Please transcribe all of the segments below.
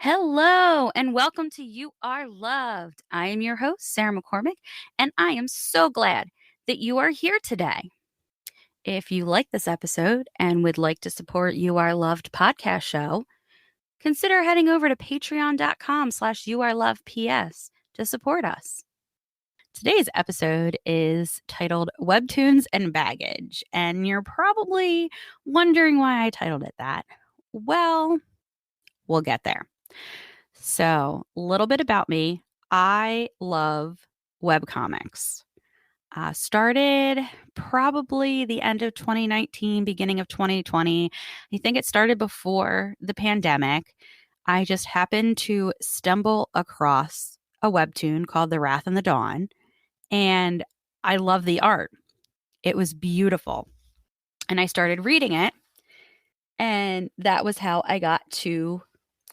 Hello and welcome to You Are Loved. I am your host, Sarah McCormick, and I am so glad that you are here today. If you like this episode and would like to support You Are Loved podcast show, consider heading over to patreon.com/YouAreLovedPS to support us. Today's episode is titled Webtoons and Baggage, and you're probably wondering why I titled it that. Well, we'll get there. So, a little bit about me. I love webcomics. Started probably the end of 2019, beginning of 2020. I think it started before the pandemic. I just happened to stumble across a webtoon called The Wrath and the Dawn, and I love the art. It was beautiful. And I started reading it, and that was how I got to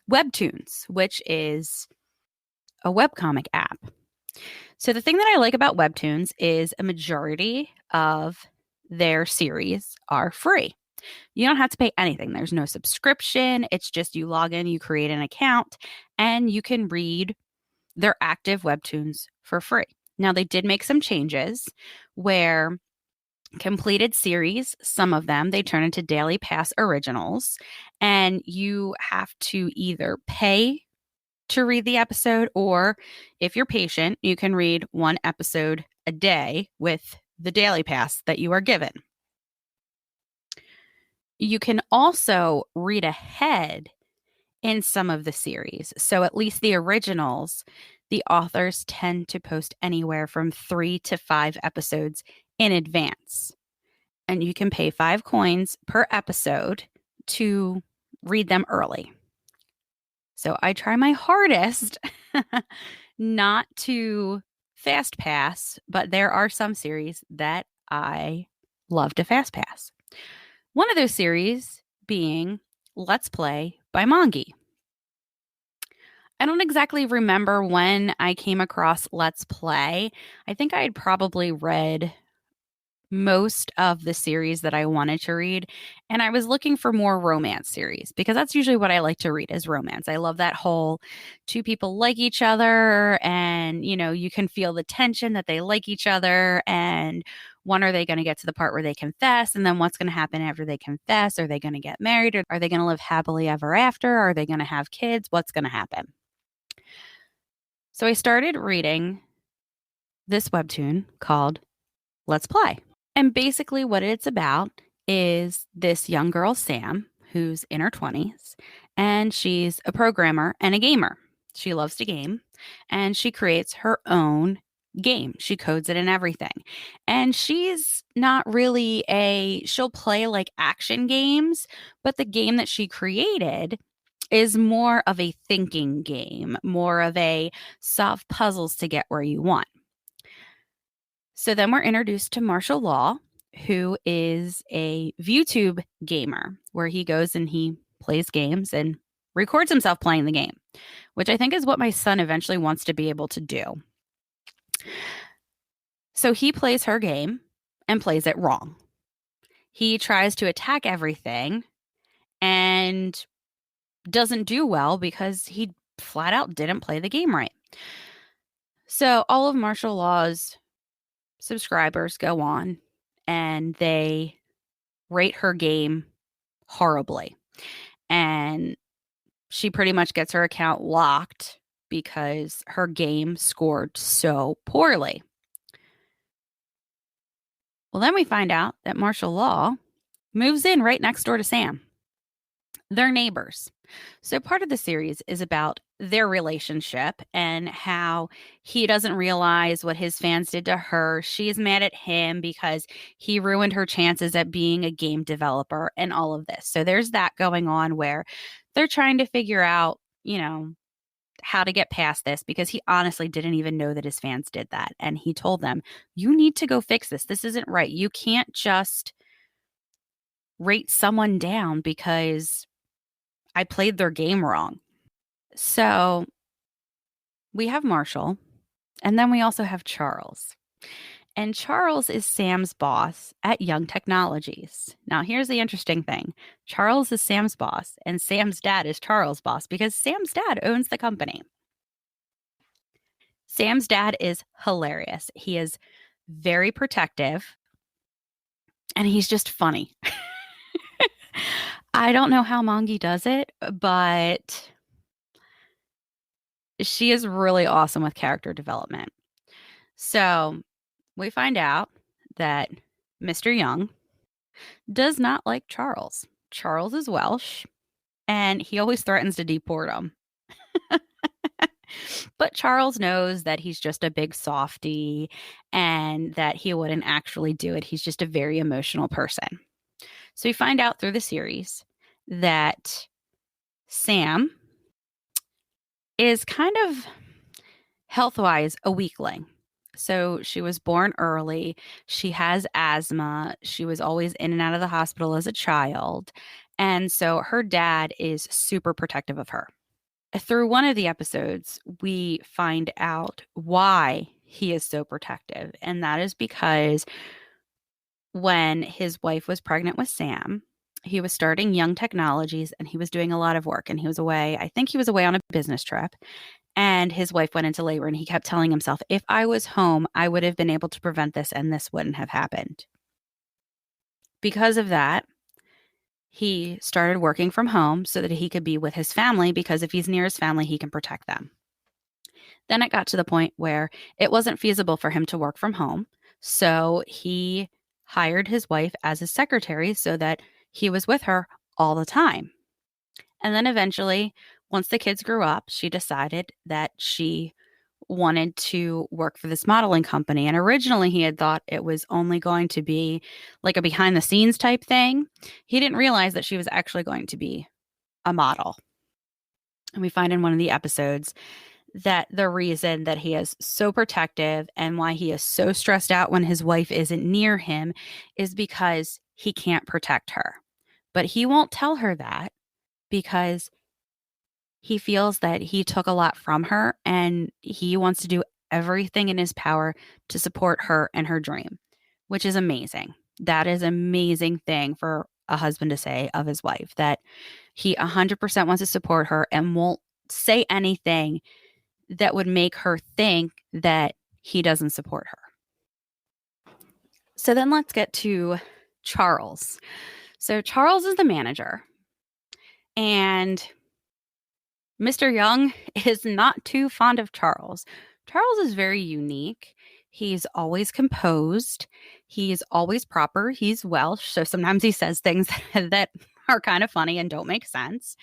Webtoons, which is a webcomic app. So the thing that I like about Webtoons is a majority of their series are free. You don't have to pay anything. There's no subscription. It's just you log in, you create an account, and you can read their active Webtoons for free. Now, they did make some changes where completed series, some of them, they turn into Daily Pass originals, and you have to either pay to read the episode, or if you're patient, you can read one episode a day with the daily pass that you are given. You can also read ahead in some of the series. So at least the originals, the authors tend to post anywhere from 3 to 5 episodes in advance. And you can pay 5 coins per episode to read them early. So I try my hardest not to fast pass, but there are some series that I love to fast pass. One of those series being Let's Play by Mongi. I don't exactly remember when I came across Let's Play. I think I had probably read most of the series that I wanted to read, and I was looking for more romance series because that's usually what I like to read is romance. I love that whole two people like each other, and you can feel the tension that they like each other, and when are they going to get to the part where they confess, and then what's going to happen after they confess? Are they going to get married, or are they going to live happily ever after? Are they going to have kids? What's going to happen? So I started reading this webtoon called Let's Play. And basically, what it's about is this young girl, Sam, who's in her 20s, and she's a programmer and a gamer. She loves to game, and she creates her own game. She codes it and everything. And she's not really she'll play like action games, but the game that she created is more of a thinking game, more of a solve puzzles to get where you want. So then we're introduced to Martial Law, who is a ViewTube gamer, where he goes and he plays games and records himself playing the game, which I think is what my son eventually wants to be able to do. So he plays her game and plays it wrong. He tries to attack everything and doesn't do well because he flat out didn't play the game right. So all of Martial Law's subscribers go on and they rate her game horribly. And she pretty much gets her account locked because her game scored so poorly. Well, then we find out that Martial Law moves in right next door to Sam. They're neighbors. So part of the series is about their relationship and how he doesn't realize what his fans did to her. She's mad at him because he ruined her chances at being a game developer and all of this. So there's that going on where they're trying to figure out, how to get past this because he honestly didn't even know that his fans did that. And he told them, you need to go fix this. This isn't right. You can't just rate someone down because I played their game wrong. So we have Marshall, and then we also have Charles. And Charles is Sam's boss at Young Technologies. Now, here's the interesting thing. Charles is Sam's boss, and Sam's dad is Charles' boss because Sam's dad owns the company. Sam's dad is hilarious. He is very protective, and he's just funny. I don't know how Mongi does it, but she is really awesome with character development. So we find out that Mr. Young does not like Charles. Charles is Welsh, and he always threatens to deport him. But Charles knows that he's just a big softy and that he wouldn't actually do it. He's just a very emotional person. So we find out through the series that Sam is kind of health-wise a weakling. So she was born early. She has asthma. She was always in and out of the hospital as a child. And so her dad is super protective of her. Through one of the episodes, we find out why he is so protective. And that is because when his wife was pregnant with Sam, he was starting Young Technologies and he was doing a lot of work. And he was away. I think he was away on a business trip. And his wife went into labor and he kept telling himself, if I was home, I would have been able to prevent this and this wouldn't have happened. Because of that, he started working from home so that he could be with his family, because if he's near his family, he can protect them. Then it got to the point where it wasn't feasible for him to work from home. So he hired his wife as his secretary so that he was with her all the time. And then eventually, once the kids grew up, she decided that she wanted to work for this modeling company. And originally he had thought it was only going to be like a behind the scenes type thing. He didn't realize that she was actually going to be a model. And we find in one of the episodes that the reason that he is so protective and why he is so stressed out when his wife isn't near him is because he can't protect her. But he won't tell her that because he feels that he took a lot from her and he wants to do everything in his power to support her and her dream, which is amazing. That is an amazing thing for a husband to say of his wife, that he 100% wants to support her and won't say anything that would make her think that he doesn't support her. So then let's get to Charles. So Charles is the manager, and Mr. Young is not too fond of Charles. Charles is very unique. He's always composed. He's always proper. He's Welsh, so sometimes he says things that are kind of funny and don't make sense.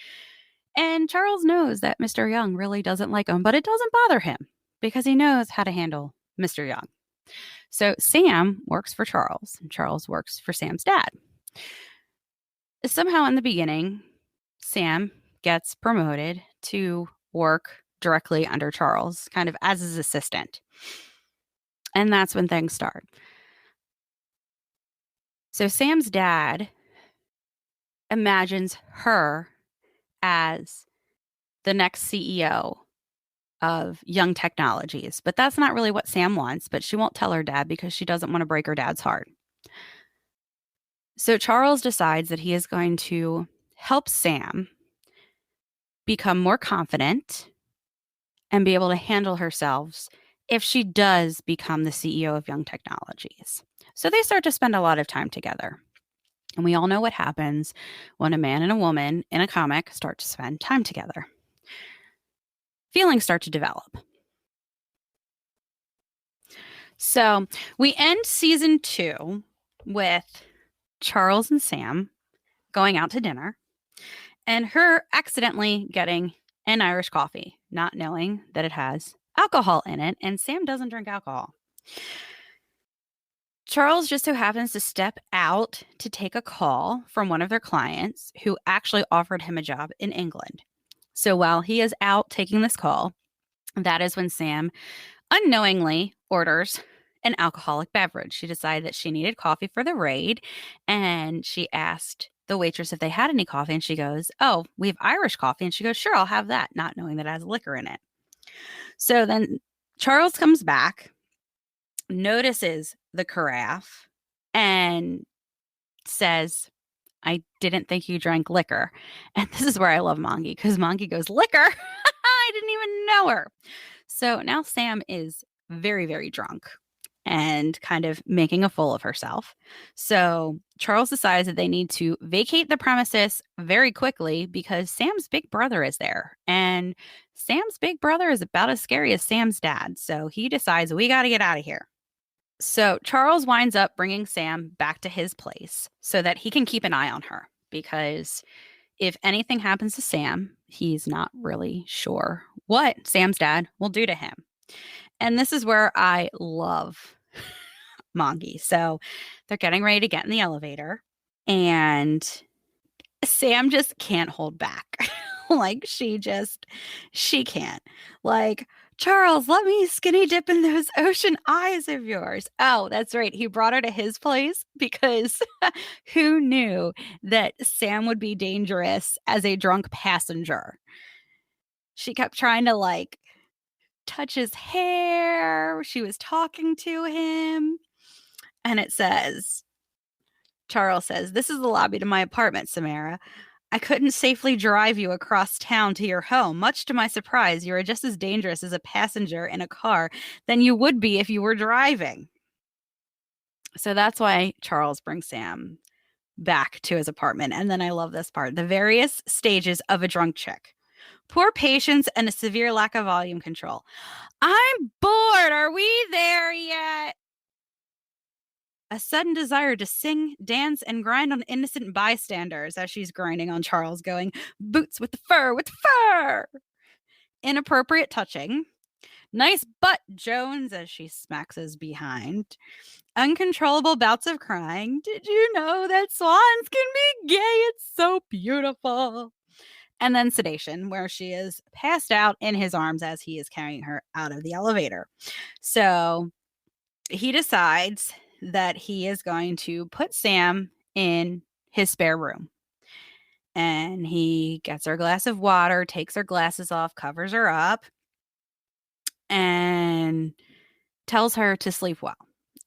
And Charles knows that Mr. Young really doesn't like him, but it doesn't bother him because he knows how to handle Mr. Young. So Sam works for Charles, and Charles works for Sam's dad. Somehow in the beginning, Sam gets promoted to work directly under Charles, kind of as his assistant. And that's when things start. So Sam's dad imagines her as the next CEO of Young Technologies, but that's not really what Sam wants, but she won't tell her dad because she doesn't want to break her dad's heart. So Charles decides that he is going to help Sam become more confident and be able to handle herself if she does become the CEO of Young Technologies. So they start to spend a lot of time together. And we all know what happens when a man and a woman in a comic start to spend time together. Feelings start to develop. So we end season 2 with Charles and Sam going out to dinner and her accidentally getting an Irish coffee, not knowing that it has alcohol in it, and Sam doesn't drink alcohol. Charles just so happens to step out to take a call from one of their clients who actually offered him a job in England. So while he is out taking this call, that is when Sam unknowingly orders an alcoholic beverage. She decided that she needed coffee for the raid, and she asked the waitress if they had any coffee, and she goes, "Oh, we have Irish coffee." And she goes, "Sure, I'll have that," not knowing that it has liquor in it. So then Charles comes back notices the carafe and says, I didn't think you drank liquor. And this is where I love Mongi because Mongi goes, liquor? I didn't even know her. So now Sam is very, very drunk and kind of making a fool of herself. So Charles decides that they need to vacate the premises very quickly because Sam's big brother is there. And Sam's big brother is about as scary as Sam's dad. So he decides we got to get out of here. So Charles winds up bringing Sam back to his place so that he can keep an eye on her because if anything happens to Sam, he's not really sure what Sam's dad will do to him. And this is where I love Mongi. So they're getting ready to get in the elevator, and Sam just can't hold back. Like she can't. Like, Charles, let me skinny dip in those ocean eyes of yours. Oh, that's right. He brought her to his place because who knew that Sam would be dangerous as a drunk passenger? She kept trying to like touch his hair. She was talking to him. And it says, Charles says, this is the lobby to my apartment, Samara. I couldn't safely drive you across town to your home. Much to my surprise, you are just as dangerous as a passenger in a car than you would be if you were driving. So that's why Charles brings Sam back to his apartment. And then I love this part, the various stages of a drunk chick. Poor patience and a severe lack of volume control. I'm bored. Are we there yet? A sudden desire to sing, dance, and grind on innocent bystanders as she's grinding on Charles, going, boots with the fur, with the fur. Inappropriate touching. Nice butt, Jones, as she smacks his behind. Uncontrollable bouts of crying. Did you know that swans can be gay? It's so beautiful. And then sedation, where she is passed out in his arms as he is carrying her out of the elevator. So he decides that he is going to put Sam in his spare room. And he gets her a glass of water, takes her glasses off, covers her up, and tells her to sleep well.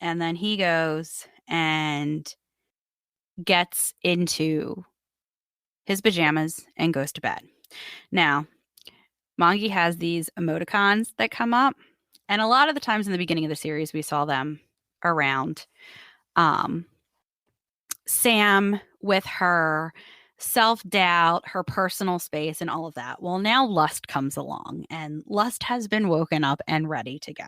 And then he goes and gets into his pajamas and goes to bed. Now, Mongi has these emoticons that come up. And a lot of the times in the beginning of the series, we saw them around Sam with her self-doubt, her personal space, and all of that. Well, now Lust comes along, and Lust has been woken up and ready to go.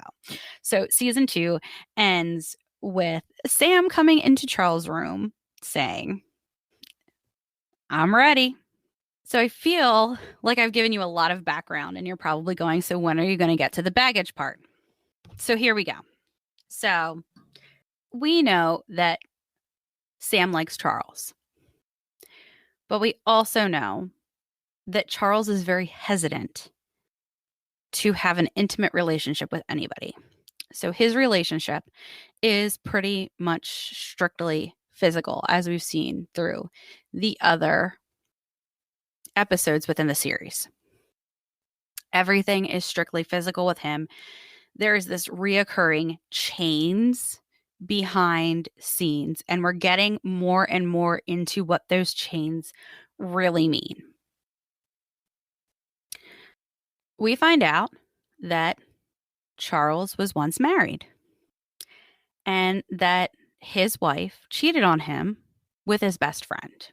So season 2 ends with Sam coming into Charles' room saying, I'm ready. So I feel like I've given you a lot of background, and you're probably going, so when are you going to get to the baggage part? So here we go. So we know that Sam likes Charles, but we also know that Charles is very hesitant to have an intimate relationship with anybody. So his relationship is pretty much strictly physical, as we've seen through the other episodes within the series. Everything is strictly physical with him. There is this reoccurring chains behind scenes, and we're getting more and more into what those chains really mean. We find out that Charles was once married and that his wife cheated on him with his best friend.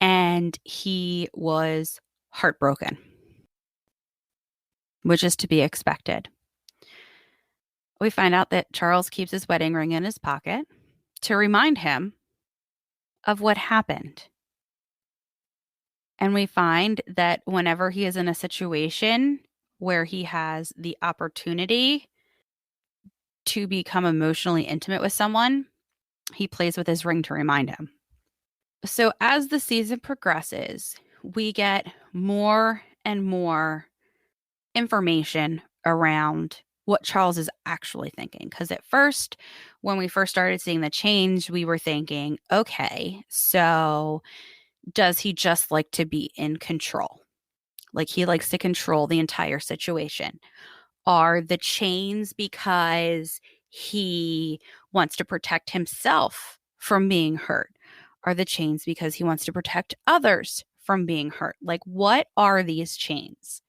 And he was heartbroken, which is to be expected. We find out that Charles keeps his wedding ring in his pocket to remind him of what happened. And we find that whenever he is in a situation where he has the opportunity to become emotionally intimate with someone, he plays with his ring to remind him. So as the season progresses, we get more and more information around what Charles is actually thinking. Because at first, when we first started seeing the change, we were thinking, okay, so does he just like to be in control? Like he likes to control the entire situation. Are the chains because he wants to protect himself from being hurt? Are the chains because he wants to protect others from being hurt? Like, what are these chains?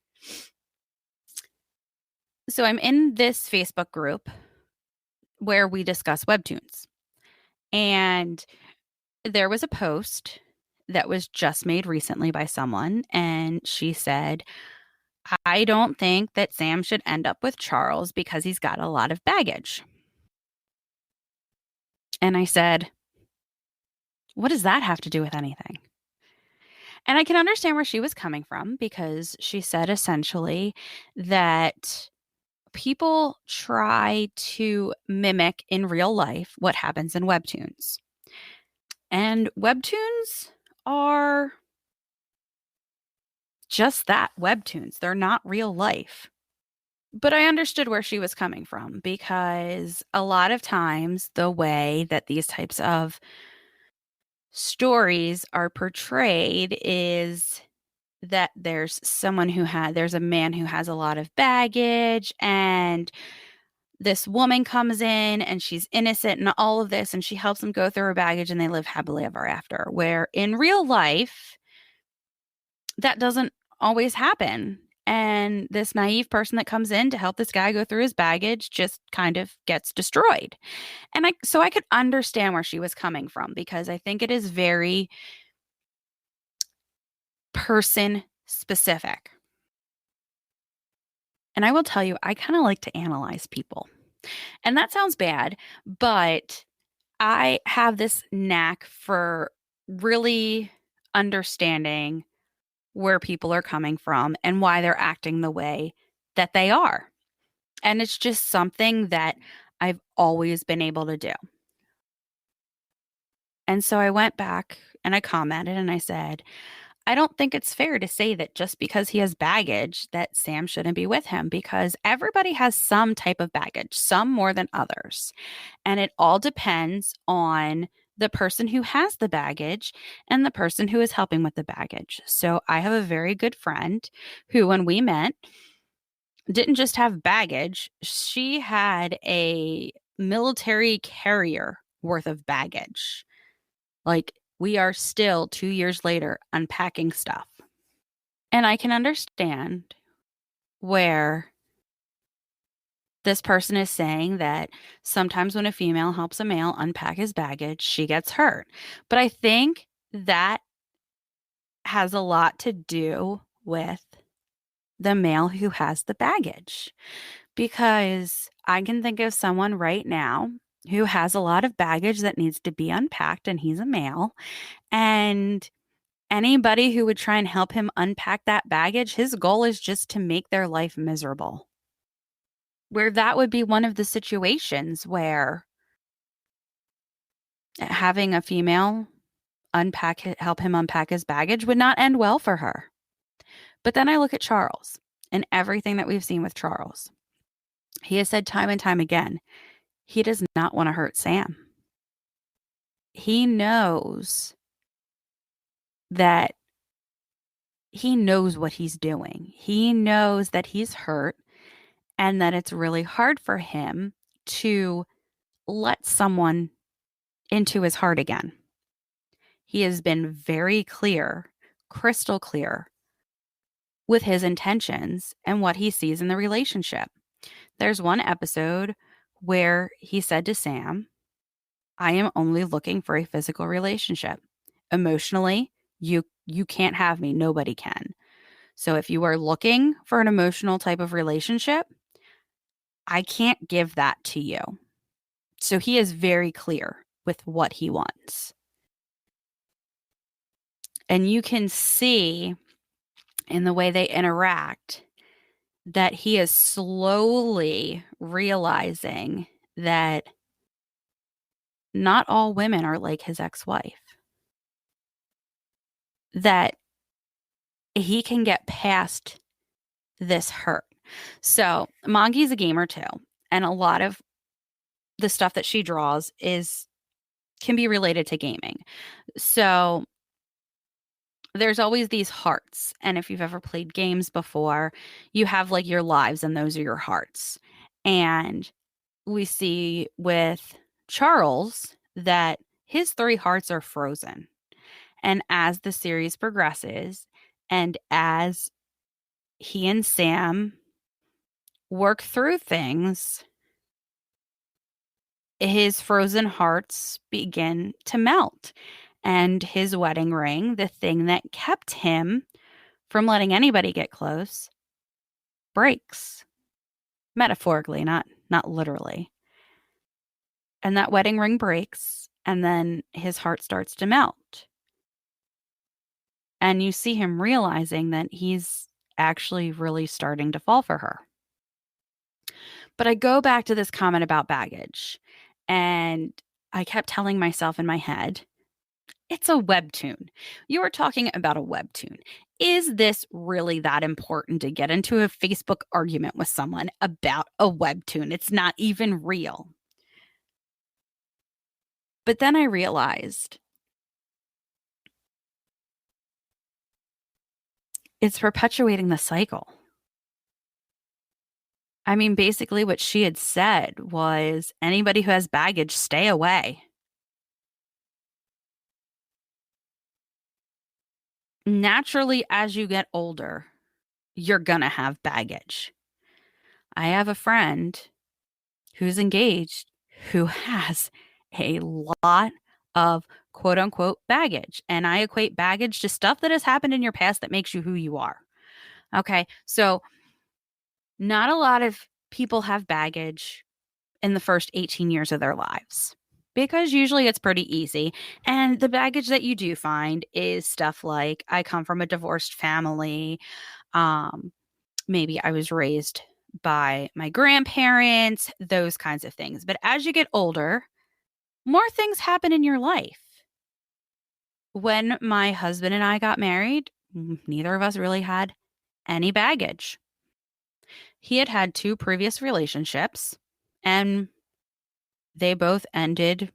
So I'm in this Facebook group where we discuss Webtoons. And there was a post that was just made recently by someone, and she said, I don't think that Sam should end up with Charles because he's got a lot of baggage. And I said, what does that have to do with anything? And I can understand where she was coming from because she said essentially that people try to mimic in real life what happens in Webtoons. And Webtoons are just that, Webtoons. They're not real life. But I understood where she was coming from because a lot of times the way that these types of stories are portrayed is that there's a man who has a lot of baggage, and this woman comes in and she's innocent in all of this and she helps him go through her baggage and they live happily ever after. Where in real life, that doesn't always happen. And this naive person that comes in to help this guy go through his baggage just kind of gets destroyed. And so I could understand where she was coming from because I think it is very person specific. And I will tell you, I kind of like to analyze people. And that sounds bad, but I have this knack for really understanding where people are coming from and why they're acting the way that they are. And it's just something that I've always been able to do. And so I went back and I commented and I said, I don't think it's fair to say that just because he has baggage that Sam shouldn't be with him because everybody has some type of baggage, some more than others. And it all depends on the person who has the baggage and the person who is helping with the baggage. So I have a very good friend who, when we met, didn't just have baggage, she had a military carrier worth of baggage. Like, we are still 2 years later unpacking stuff. And I can understand where this person is saying that sometimes when a female helps a male unpack his baggage, she gets hurt. But I think that has a lot to do with the male who has the baggage. Because I can think of someone right now who has a lot of baggage that needs to be unpacked, and he's a male. And anybody who would try and help him unpack that baggage, his goal is just to make their life miserable. Where that would be one of the situations where having a female help him unpack his baggage would not end well for her. But then I look at Charles and everything that we've seen with Charles. He has said time and time again, he does not want to hurt Sam. He knows that he knows what he's doing. He knows that he's hurt and that it's really hard for him to let someone into his heart again. He has been very clear, crystal clear, with his intentions and what he sees in the relationship. There's one episode where he said to Sam, I am only looking for a physical relationship. Emotionally, you can't have me. Nobody can. So if you are looking for an emotional type of relationship, I can't give that to you. So he is very clear with what he wants. And you can see in the way they interact that he is slowly realizing that not all women are like his ex-wife. That he can get past this hurt. So Mongi's a gamer too. And a lot of the stuff that she draws can be related to gaming. So there's always these hearts. And if you've ever played games before, you have like your lives, and those are your hearts. And we see with Charles that his three hearts are frozen. And as the series progresses, and as he and Sam work through things, his frozen hearts begin to melt. And his wedding ring, the thing that kept him from letting anybody get close, breaks. Metaphorically, not literally. And that wedding ring breaks, and then his heart starts to melt. And you see him realizing that he's actually really starting to fall for her. But I go back to this comment about baggage, and I kept telling myself in my head, it's a webtoon. You are talking about a webtoon. Is this really that important to get into a Facebook argument with someone about a webtoon? It's not even real. But then I realized it's perpetuating the cycle. I mean, basically, what she had said was anybody who has baggage, stay away. Naturally, as you get older, you're going to have baggage. I have a friend who's engaged who has a lot of quote unquote baggage. And I equate baggage to stuff that has happened in your past that makes you who you are. Okay. So, not a lot of people have baggage in the first 18 years of their lives because usually it's pretty easy. And the baggage that you do find is stuff like I come from a divorced family. Um, Maybe I was raised by my grandparents, those kinds of things. But as you get older, more things happen in your life. When my husband and I got married, neither of us really had any baggage. He had had two previous relationships, and they both ended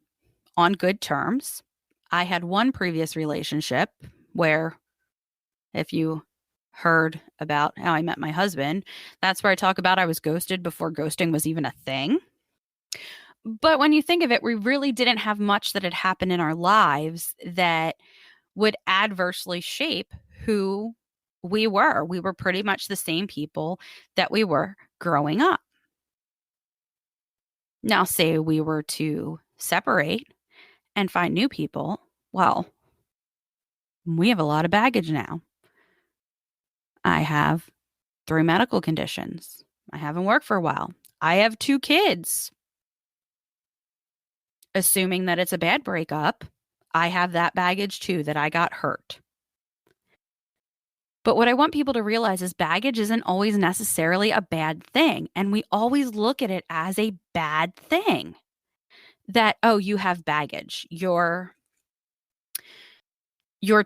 on good terms. I had one previous relationship where, if you heard about how I met my husband, that's where I talk about I was ghosted before ghosting was even a thing. But when you think of it, we really didn't have much that had happened in our lives that would adversely shape who we were. We were pretty much the same people that we were growing up. Now, say we were to separate and find new people, well, we have a lot of baggage now. I have three medical conditions. I haven't worked for a while. I have two kids. Assuming that it's a bad breakup, I have that baggage too, that I got hurt. But what I want people to realize is baggage isn't always necessarily a bad thing. And we always look at it as a bad thing that, oh, you have baggage. You're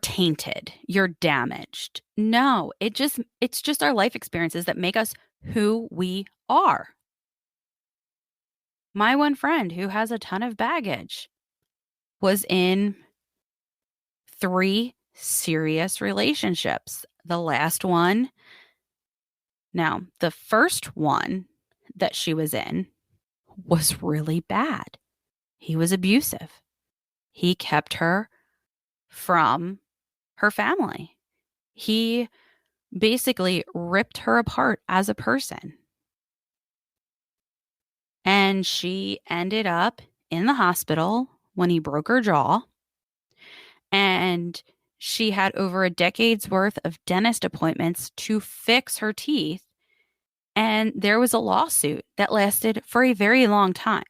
tainted. You're damaged. No, it's just our life experiences that make us who we are. My one friend who has a ton of baggage was in three serious relationships. The last one, now, the first one that she was in was really bad. He was abusive. He kept her from her family. He basically ripped her apart as a person. And she ended up in the hospital when he broke her jaw. And she had over a decade's worth of dentist appointments to fix her teeth. And there was a lawsuit that lasted for a very long time.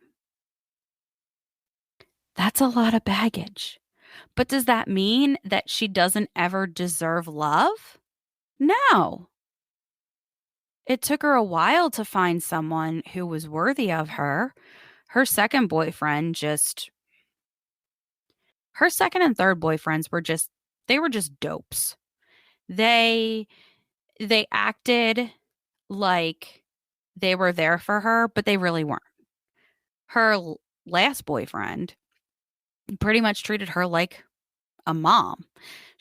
That's a lot of baggage. But does that mean that she doesn't ever deserve love? No. It took her a while to find someone who was worthy of her. Her second boyfriend just, her second and third boyfriends were just, they were just dopes. They they acted like they were there for her, but they really weren't. Her last boyfriend pretty much treated her like a mom.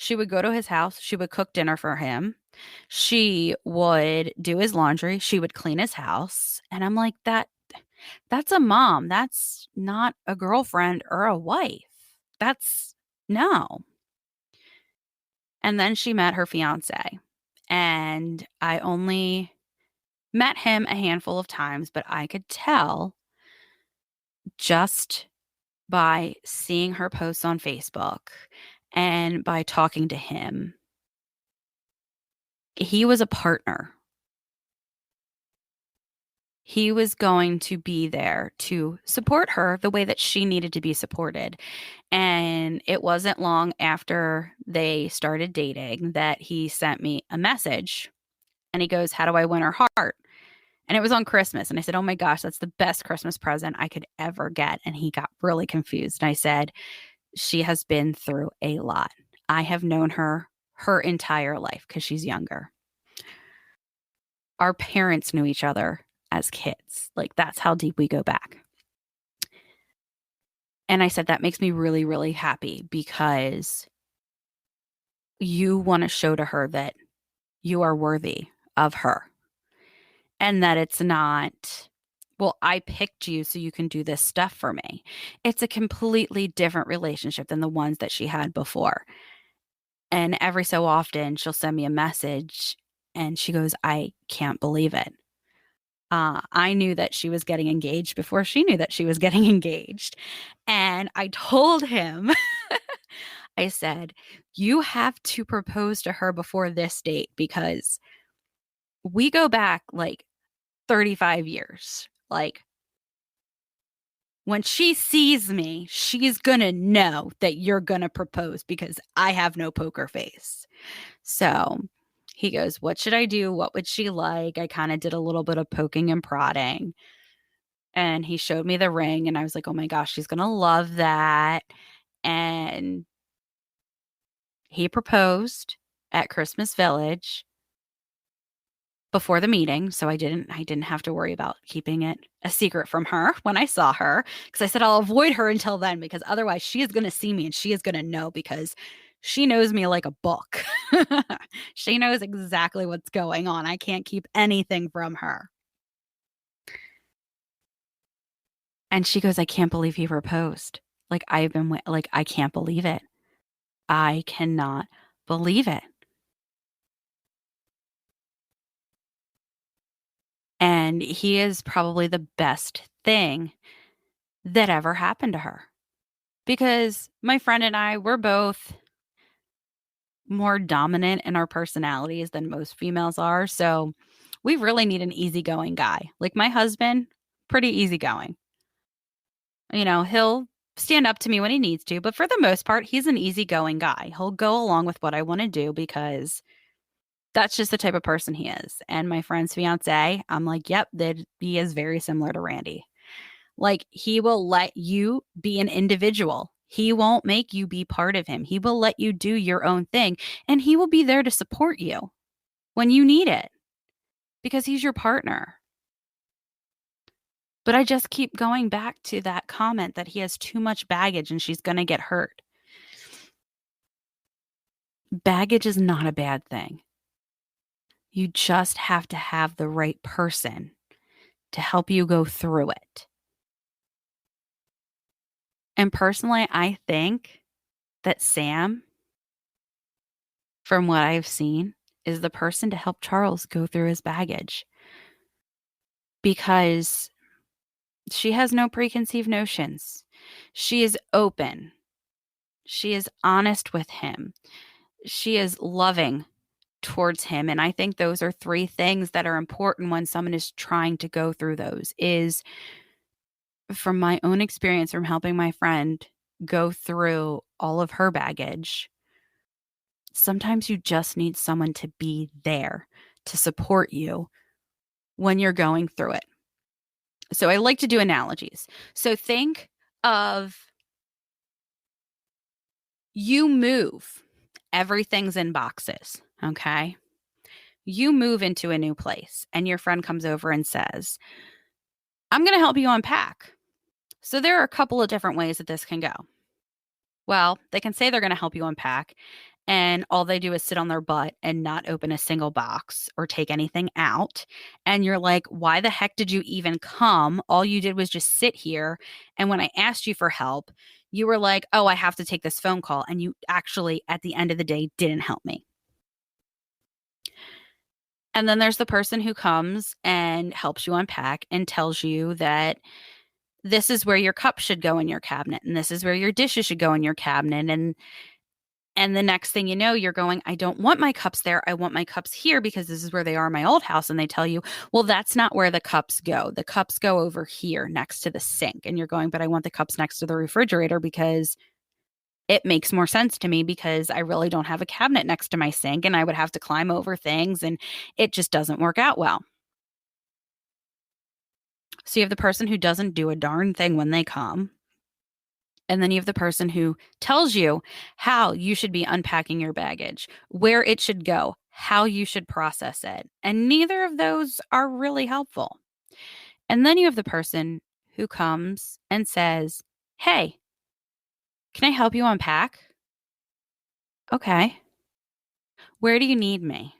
She would go to his house. She would cook dinner for him. She would do his laundry. She would clean his house. And I'm like, that's a mom. That's not a girlfriend or a wife. That's no. And then she met her fiance. And I only met him a handful of times, but I could tell just by seeing her posts on Facebook and by talking to him, he was a partner. He was going to be there to support her the way that she needed to be supported. And it wasn't long after they started dating that he sent me a message and he goes, "How do I win her heart?" And it was on Christmas. And I said, "Oh my gosh, that's the best Christmas present I could ever get." And he got really confused. And I said, "She has been through a lot. I have known her entire life because she's younger. Our parents knew each other as kids. Like, that's how deep we go back." And I said, "That makes me really, really happy because you want to show to her that you are worthy of her and that it's not, well, I picked you so you can do this stuff for me." It's a completely different relationship than the ones that she had before. And every so often, she'll send me a message and she goes, "I can't believe it. I knew that she was getting engaged before she knew that she was getting engaged." And I told him, I said, "You have to propose to her before this date because we go back like 35 years. Like, when she sees me, she's going to know that you're going to propose because I have no poker face." So he goes, "What should I do? What would she like?" I kind of did a little bit of poking and prodding. And he showed me the ring, and I was like, "Oh my gosh, she's going to love that." And he proposed at Christmas Village before the meeting, so I didn't have to worry about keeping it a secret from her when I saw her, because I said I'll avoid her until then because otherwise she is going to see me and she is going to know because she knows me like a book. She knows exactly what's going on. I can't keep anything from her. And she goes, "I can't believe he proposed. Like, like, I can't believe it. I cannot believe it." And he is probably the best thing that ever happened to her because my friend and I were both more dominant in our personalities than most females are. So we really need an easygoing guy. Like my husband, pretty easygoing. He'll stand up to me when he needs to, but for the most part, he's an easygoing guy. He'll go along with what I want to do because that's just the type of person he is. And my friend's fiance, I'm like, yep, that he is very similar to Randy. Like, he will let you be an individual. He won't make you be part of him. He will let you do your own thing, and he will be there to support you when you need it because he's your partner. But I just keep going back to that comment that he has too much baggage and she's going to get hurt. Baggage is not a bad thing. You just have to have the right person to help you go through it. And personally, I think that Sam, from what I've seen, is the person to help Charles go through his baggage because she has no preconceived notions. She is open. She is honest with him. She is loving towards him. And I think those are three things that are important when someone is trying to go through those is from my own experience from helping my friend go through all of her baggage. Sometimes you just need someone to be there to support you when you're going through it. So I like to do analogies. So think of you move, everything's in boxes, okay? You move into a new place and your friend comes over and says, "I'm going to help you unpack." So there are a couple of different ways that this can go. Well, they can say they're going to help you unpack and all they do is sit on their butt and not open a single box or take anything out. And you're like, why the heck did you even come? All you did was just sit here. And when I asked you for help, you were like, oh, I have to take this phone call. And you actually, at the end of the day, didn't help me. And then there's the person who comes and helps you unpack and tells you that this is where your cup should go in your cabinet and this is where your dishes should go in your cabinet. And the next thing you know, you're going, I don't want my cups there. I want my cups here because this is where they are in my old house. And they tell you, well, that's not where the cups go. The cups go over here next to the sink. And you're going, but I want the cups next to the refrigerator because it makes more sense to me because I really don't have a cabinet next to my sink and I would have to climb over things and it just doesn't work out well. So you have the person who doesn't do a darn thing when they come. And then you have the person who tells you how you should be unpacking your baggage, where it should go, how you should process it. And neither of those are really helpful. And then you have the person who comes and says, hey, can I help you unpack? Okay. Where do you need me?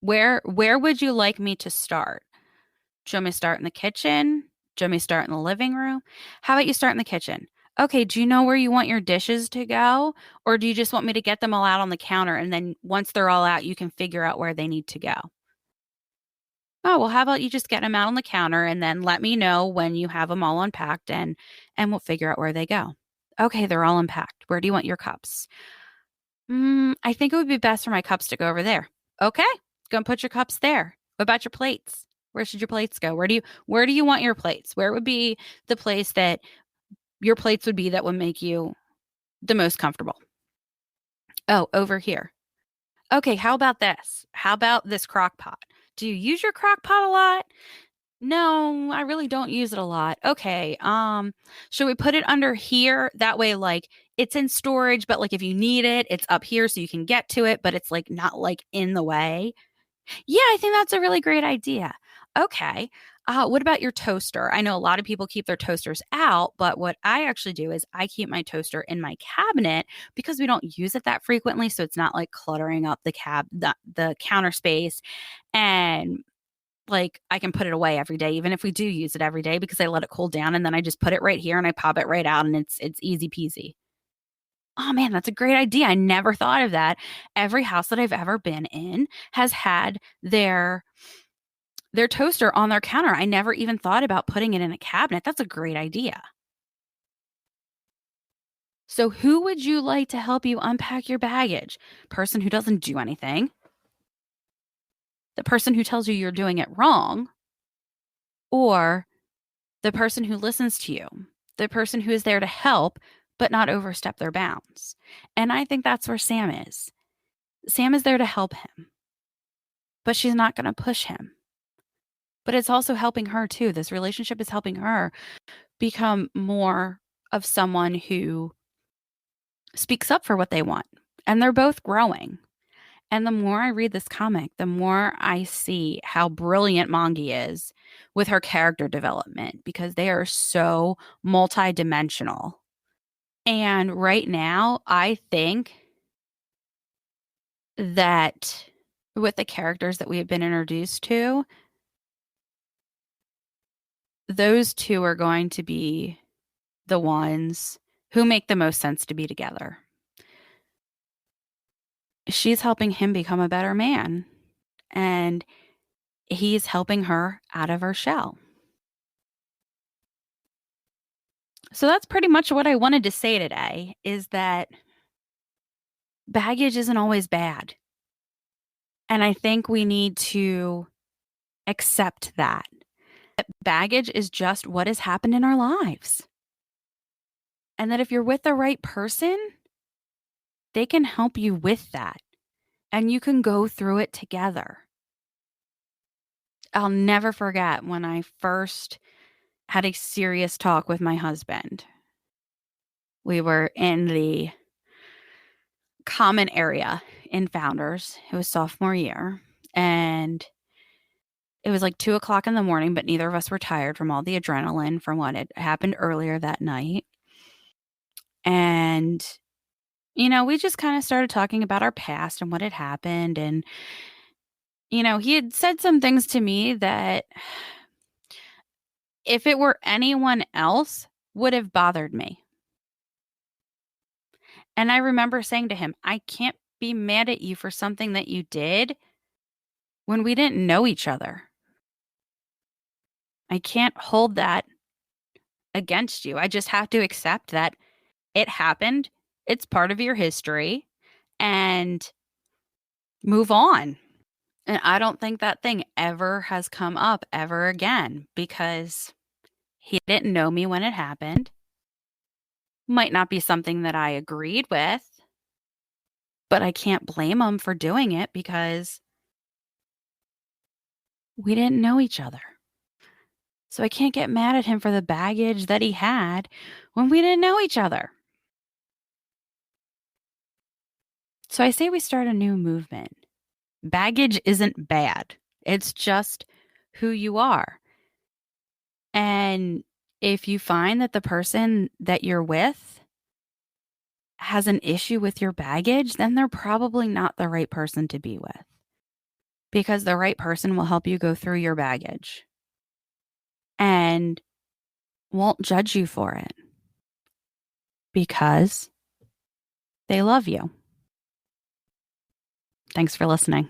Where would you like me to start? Do you want me to start in the kitchen? Do you want me to start in the living room? How about you start in the kitchen? Okay, do you know where you want your dishes to go? Or do you just want me to get them all out on the counter and then once they're all out, you can figure out where they need to go? Oh, well, how about you just get them out on the counter and then let me know when you have them all unpacked and we'll figure out where they go. Okay, they're all unpacked. Where do you want your cups? I think it would be best for my cups to go over there. Okay, go and put your cups there. What about your plates? Where should your plates go? Where do you want your plates? Where would be the place that your plates would be that would make you the most comfortable? Oh, over here. Okay, how about this? How about this crock pot? Do you use your crock pot a lot? No, I really don't use it a lot. Okay, should we put it under here? That way, like, it's in storage, but like if you need it, it's up here so you can get to it, but it's like not like in the way. Yeah, I think that's a really great idea. Okay. What about your toaster? I know a lot of people keep their toasters out, but what I actually do is I keep my toaster in my cabinet because we don't use it that frequently, so it's not like cluttering up the counter space. And like I can put it away every day, even if we do use it every day, because I let it cool down and then I just put it right here and I pop it right out and it's easy peasy. Oh man, that's a great idea. I never thought of that. Every house that I've ever been in has had their toaster on their counter. I never even thought about putting it in a cabinet. That's a great idea. So who would you like to help you unpack your baggage? Person who doesn't do anything, the person who tells you you're doing it wrong, or the person who listens to you, the person who is there to help but not overstep their bounds. And I think that's where Sam is. Sam is there to help him, but she's not going to push him. But it's also helping her too. This relationship is helping her become more of someone who speaks up for what they want. And they're both growing. And the more I read this comic, the more I see how brilliant Mangi is with her character development because they are so multidimensional. And right now, I think that with the characters that we have been introduced to, those two are going to be the ones who make the most sense to be together. She's helping him become a better man, and he's helping her out of her shell. So that's pretty much what I wanted to say today is that baggage isn't always bad. And I think we need to accept that. Baggage is just what has happened in our lives. And that if you're with the right person, they can help you with that. And you can go through it together. I'll never forget when I first had a serious talk with my husband. We were in the common area in Founders. It was sophomore year. And it was like 2 o'clock in the morning, but neither of us were tired from all the adrenaline from what had happened earlier that night. And We just kind of started talking about our past and what had happened. And, he had said some things to me that if it were anyone else would have bothered me. And I remember saying to him, I can't be mad at you for something that you did when we didn't know each other. I can't hold that against you. I just have to accept that it happened. It's part of your history and move on. And I don't think that thing ever has come up ever again because he didn't know me when it happened. Might not be something that I agreed with, but I can't blame him for doing it because we didn't know each other. So I can't get mad at him for the baggage that he had when we didn't know each other. So I say we start a new movement. Baggage isn't bad, it's just who you are. And if you find that the person that you're with has an issue with your baggage, then they're probably not the right person to be with because the right person will help you go through your baggage and won't judge you for it because they love you. Thanks for listening.